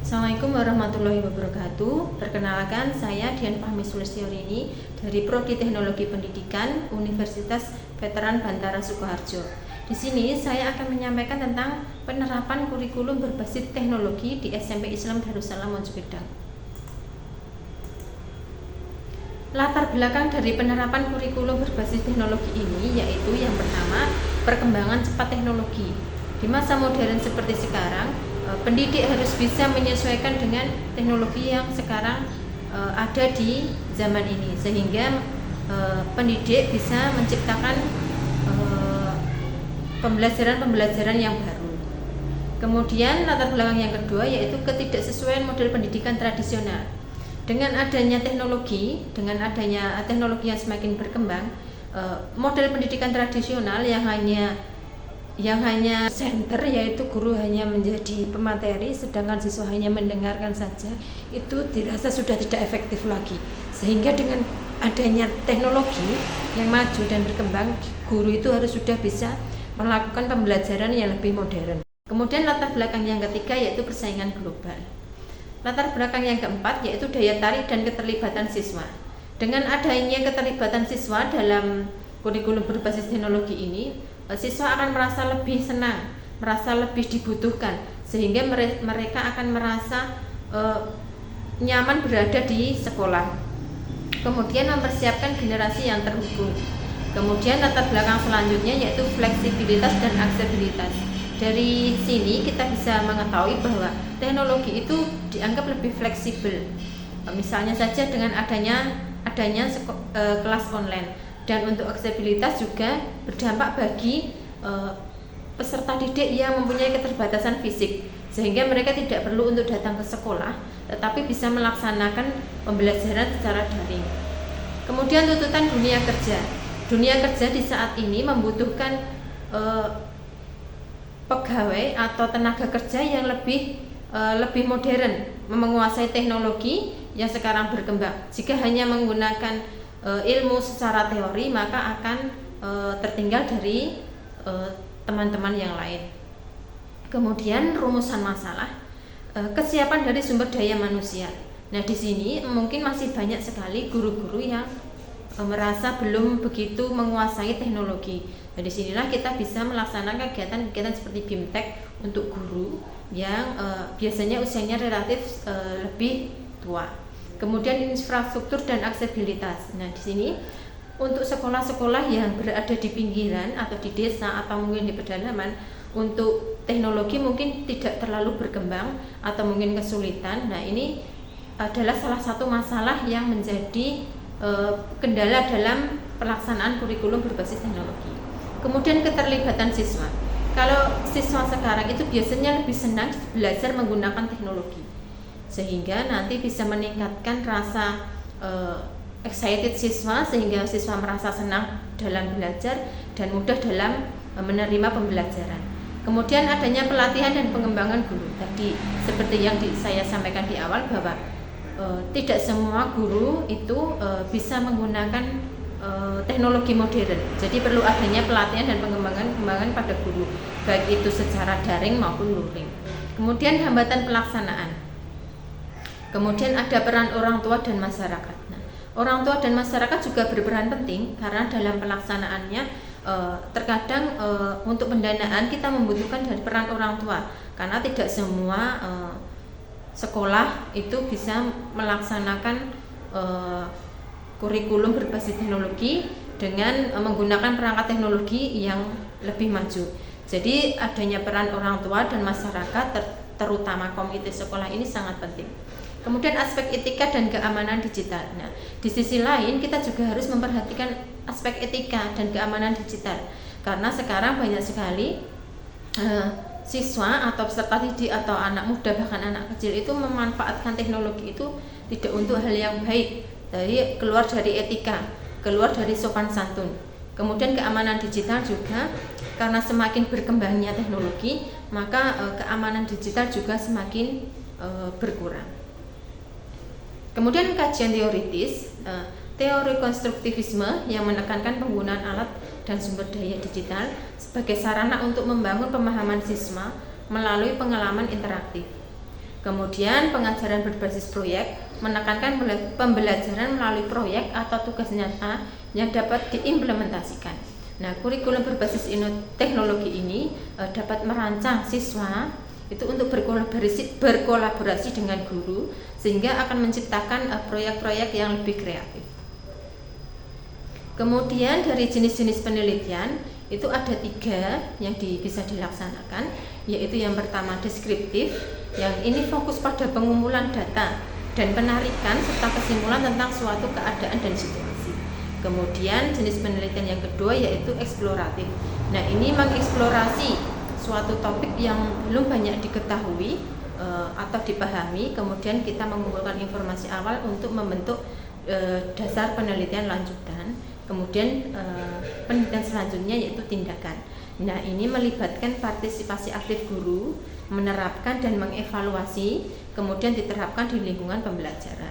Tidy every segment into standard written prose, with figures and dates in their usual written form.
Assalamualaikum warahmatullahi wabarakatuh. Perkenalkan, saya Dian Fahmi Sulistyorini dari Prodi Teknologi Pendidikan Universitas Veteran Bantara Sukoharjo. Di sini saya akan menyampaikan tentang penerapan kurikulum berbasis teknologi di SMP Islam Darussalam Mojokerto. Latar belakang dari penerapan kurikulum berbasis teknologi ini yaitu yang pertama, perkembangan cepat teknologi. Di masa modern seperti sekarang, pendidik harus bisa menyesuaikan dengan teknologi yang sekarang ada di zaman ini, sehingga pendidik bisa menciptakan pembelajaran yang baru. Kemudian latar belakang yang kedua yaitu ketidaksesuaian model pendidikan tradisional. Dengan adanya teknologi yang semakin berkembang, model pendidikan tradisional yang hanya center, yaitu guru hanya menjadi pemateri sedangkan siswa hanya mendengarkan saja, itu dirasa sudah tidak efektif lagi. Sehingga dengan adanya teknologi yang maju dan berkembang, guru itu harus sudah bisa melakukan pembelajaran yang lebih modern. Kemudian latar belakang yang ketiga yaitu persaingan global. Latar belakang yang keempat yaitu daya tarik dan keterlibatan siswa. Dengan adanya keterlibatan siswa dalam kurikulum berbasis teknologi ini, siswa akan merasa lebih senang, merasa lebih dibutuhkan, sehingga mereka akan merasa nyaman berada di sekolah. Kemudian mempersiapkan generasi yang terhubung. Kemudian latar belakang selanjutnya yaitu fleksibilitas dan aksesibilitas. Dari sini kita bisa mengetahui bahwa teknologi itu dianggap lebih fleksibel. Misalnya saja dengan adanya kelas online. Dan untuk aksesibilitas juga berdampak bagi peserta didik yang mempunyai keterbatasan fisik, sehingga mereka tidak perlu untuk datang ke sekolah, tetapi bisa melaksanakan pembelajaran secara daring. Kemudian tuntutan dunia kerja. Dunia kerja di saat ini membutuhkan pegawai atau tenaga kerja yang lebih modern, menguasai teknologi yang sekarang berkembang. Jika hanya menggunakan ilmu secara teori, maka akan tertinggal dari teman-teman yang lain. Kemudian rumusan masalah, kesiapan dari sumber daya manusia. Nah, di sini mungkin masih banyak sekali guru-guru yang merasa belum begitu menguasai teknologi. Nah, disinilah kita bisa melaksanakan kegiatan seperti BIMTEK untuk guru yang biasanya usianya relatif lebih tua. Kemudian infrastruktur dan aksesibilitas. Nah, di sini untuk sekolah-sekolah yang berada di pinggiran atau di desa atau mungkin di pedalaman, untuk teknologi mungkin tidak terlalu berkembang atau mungkin kesulitan. Nah, ini adalah salah satu masalah yang menjadi kendala dalam pelaksanaan kurikulum berbasis teknologi. Kemudian keterlibatan siswa. Kalau siswa sekarang itu biasanya lebih senang belajar menggunakan teknologi, sehingga nanti bisa meningkatkan rasa excited siswa, sehingga siswa merasa senang dalam belajar dan mudah dalam menerima pembelajaran. Kemudian adanya pelatihan dan pengembangan guru. Tadi seperti yang saya sampaikan di awal bahwa tidak semua guru itu bisa menggunakan teknologi modern. Jadi perlu adanya pelatihan dan pengembangan pada guru, baik itu secara daring maupun luring. Kemudian hambatan pelaksanaan. Kemudian ada peran orang tua dan masyarakat. Nah, orang tua dan masyarakat juga berperan penting karena dalam pelaksanaannya terkadang untuk pendanaan kita membutuhkan dari peran orang tua, karena tidak semua sekolah itu bisa melaksanakan kurikulum berbasis teknologi dengan menggunakan perangkat teknologi yang lebih maju. Jadi adanya peran orang tua dan masyarakat, terutama komite sekolah, ini sangat penting. Kemudian aspek etika dan keamanan digital. Nah, di sisi lain kita juga harus memperhatikan aspek etika dan keamanan digital, karena sekarang banyak sekali siswa atau peserta didik atau anak muda, bahkan anak kecil itu memanfaatkan teknologi itu tidak untuk hal yang baik. Jadi keluar dari etika, keluar dari sopan santun. Kemudian keamanan digital juga, karena semakin berkembangnya teknologi, maka keamanan digital juga semakin berkurang. Kemudian kajian teoritis, teori konstruktivisme yang menekankan penggunaan alat dan sumber daya digital sebagai sarana untuk membangun pemahaman siswa melalui pengalaman interaktif. Kemudian pengajaran berbasis proyek menekankan pembelajaran melalui proyek atau tugas nyata yang dapat diimplementasikan. Nah, kurikulum berbasis teknologi ini dapat merancang siswa itu untuk berkolaborasi dengan guru sehingga akan menciptakan proyek-proyek yang lebih kreatif. Kemudian dari jenis-jenis penelitian itu ada 3 yang bisa dilaksanakan, yaitu yang pertama deskriptif, yang ini fokus pada pengumpulan data dan penarikan serta kesimpulan tentang suatu keadaan dan situasi. Kemudian jenis penelitian yang kedua yaitu eksploratif. Nah, ini mengeksplorasi suatu topik yang belum banyak diketahui atau dipahami, kemudian kita mengumpulkan informasi awal untuk membentuk dasar penelitian lanjutan. Kemudian penelitian selanjutnya yaitu tindakan. Nah, ini melibatkan partisipasi aktif guru, menerapkan dan mengevaluasi, kemudian diterapkan di lingkungan pembelajaran.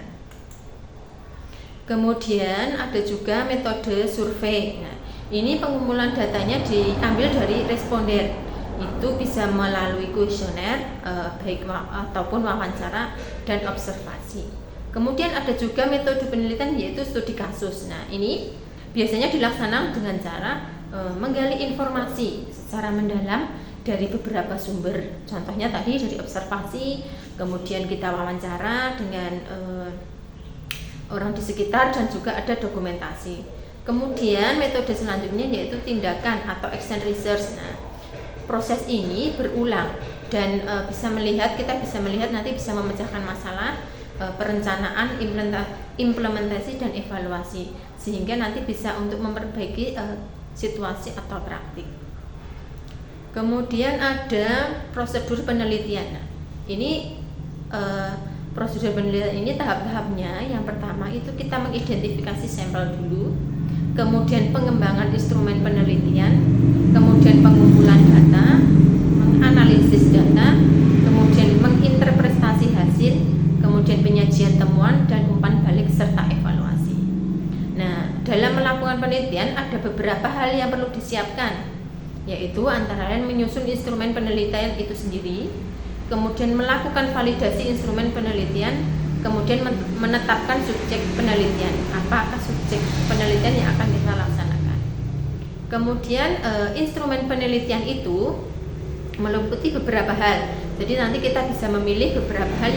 Kemudian ada juga metode survei. Nah, ini pengumpulan datanya diambil dari responden. Itu bisa melalui kuesioner, baik ataupun wawancara dan observasi. Kemudian ada juga metode penelitian yaitu studi kasus. Nah, ini biasanya dilaksanakan dengan cara menggali informasi secara mendalam dari beberapa sumber. Contohnya tadi dari observasi, kemudian kita wawancara dengan orang di sekitar dan juga ada dokumentasi. Kemudian metode selanjutnya yaitu tindakan atau action research. Nah, proses ini berulang dan kita bisa melihat nanti bisa memecahkan masalah, perencanaan, implementasi dan evaluasi, sehingga nanti bisa untuk memperbaiki situasi atau praktik. Kemudian ada prosedur penelitian. Nah, ini prosedur penelitian ini tahap-tahapnya. Yang pertama itu kita mengidentifikasi sampel dulu, kemudian pengembangan instrumen penelitian, kemudian pengumpulan data, menganalisis data, kemudian menginterpretasi hasil, kemudian penyajian temuan dan umpan balik serta evaluasi. Nah, dalam melakukan penelitian ada beberapa hal yang perlu disiapkan, yaitu antara lain menyusun instrumen penelitian itu sendiri, kemudian melakukan validasi instrumen penelitian, kemudian menetapkan subjek penelitian, apakah subjek penelitian yang akan kita laksanakan. Kemudian instrumen penelitian itu meliputi beberapa hal, jadi nanti kita bisa memilih beberapa hal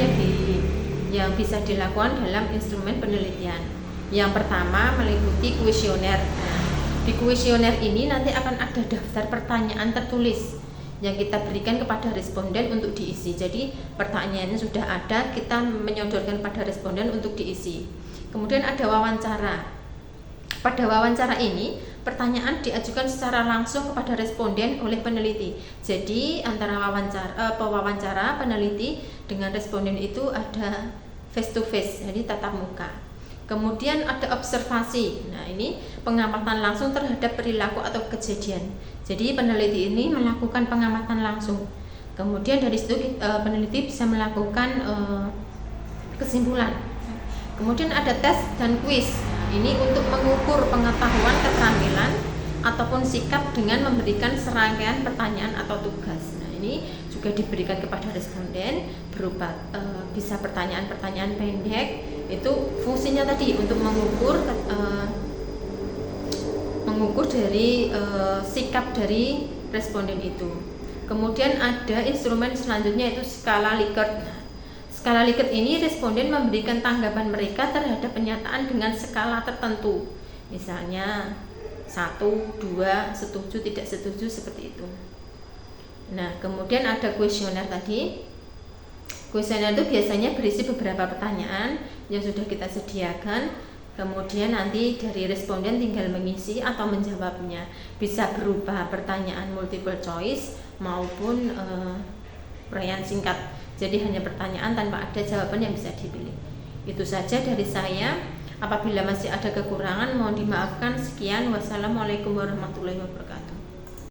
yang bisa dilakukan dalam instrumen penelitian. Yang pertama meliputi kuesioner. Nah, di kuesioner ini nanti akan ada daftar pertanyaan tertulis yang kita berikan kepada responden untuk diisi. Jadi pertanyaannya sudah ada, kita menyodorkan pada responden untuk diisi. Kemudian ada wawancara. Pada wawancara ini pertanyaan diajukan secara langsung kepada responden oleh peneliti. Jadi antara pewawancara peneliti dengan responden itu ada face to face, jadi tatap muka. Kemudian ada observasi. Nah, ini pengamatan langsung terhadap perilaku atau kejadian. Jadi peneliti ini melakukan pengamatan langsung. Kemudian dari situ peneliti bisa melakukan kesimpulan. Kemudian ada tes dan kuis. Nah, ini untuk mengukur pengetahuan, keterampilan ataupun sikap dengan memberikan serangkaian pertanyaan atau tugas. Nah, ini juga diberikan kepada responden berupa bisa pertanyaan-pertanyaan pendek. Itu fungsinya tadi untuk mengukur dari sikap dari responden itu. Kemudian ada instrumen selanjutnya itu skala Likert. Nah, skala Likert ini responden memberikan tanggapan mereka terhadap pernyataan dengan skala tertentu. Misalnya 1, 2, setuju, tidak setuju, seperti itu. Nah, kemudian ada kuesioner tadi. Kuesioner itu biasanya berisi beberapa pertanyaan yang sudah kita sediakan, kemudian nanti dari responden tinggal mengisi atau menjawabnya. Bisa berupa pertanyaan multiple choice maupun uraian singkat. Jadi hanya pertanyaan tanpa ada jawaban yang bisa dipilih. Itu saja dari saya. Apabila masih ada kekurangan mohon dimaafkan. Sekian, wassalamualaikum warahmatullahi wabarakatuh.